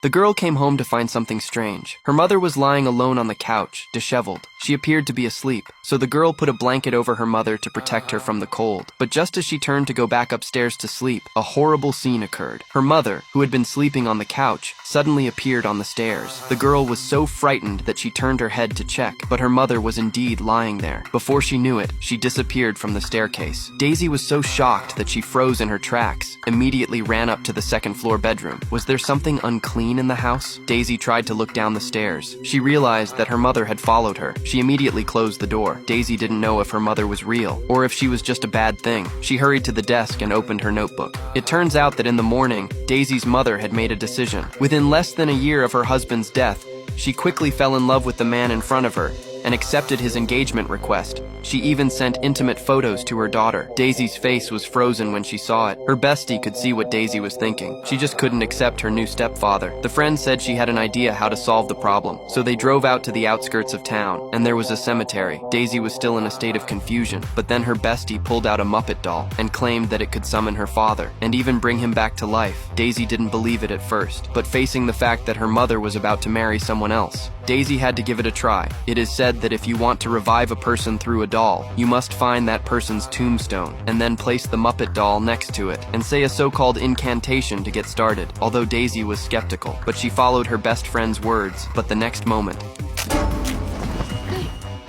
The girl came home to find something strange. Her mother was lying alone on the couch, disheveled. She appeared to be asleep, so the girl put a blanket over her mother to protect her from the cold. But just as she turned to go back upstairs to sleep, a horrible scene occurred. Her mother, who had been sleeping on the couch, suddenly appeared on the stairs. The girl was so frightened that she turned her head to check, but her mother was indeed lying there. Before she knew it, she disappeared from the staircase. Daisy was so shocked that she froze in her tracks, immediately ran up to the second-floor bedroom. Was there something unclean in the house? Daisy tried to look down the stairs. She realized that her mother had followed her. She immediately closed the door. Daisy didn't know if her mother was real, or if she was just a bad thing. She hurried to the desk and opened her notebook. It turns out that in the morning, Daisy's mother had made a decision. Within less than a year of her husband's death, she quickly fell in love with the man in front of her and accepted his engagement request. She even sent intimate photos to her daughter. Daisy's face was frozen when she saw it. Her bestie could see what Daisy was thinking. She just couldn't accept her new stepfather. The friend said she had an idea how to solve the problem, so they drove out to the outskirts of town, and there was a cemetery. Daisy was still in a state of confusion, but then her bestie pulled out a Muppet doll and claimed that it could summon her father and even bring him back to life. Daisy didn't believe it at first, but facing the fact that her mother was about to marry someone else, Daisy had to give it a try. It is said that if you want to revive a person through a doll, you must find that person's tombstone and then place the Muppet doll next to it and say a so-called incantation to get started. Although Daisy was skeptical, but she followed her best friend's words. But the next moment,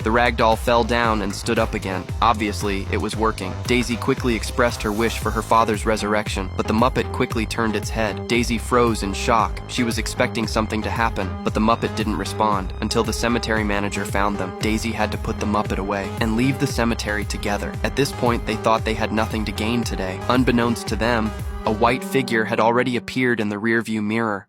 the ragdoll fell down and stood up again. Obviously, it was working. Daisy quickly expressed her wish for her father's resurrection, but the Muppet quickly turned its head. Daisy froze in shock. She was expecting something to happen, but the Muppet didn't respond until the cemetery manager found them. Daisy had to put the Muppet away and leave the cemetery together. At this point, they thought they had nothing to gain today. Unbeknownst to them, a white figure had already appeared in the rearview mirror.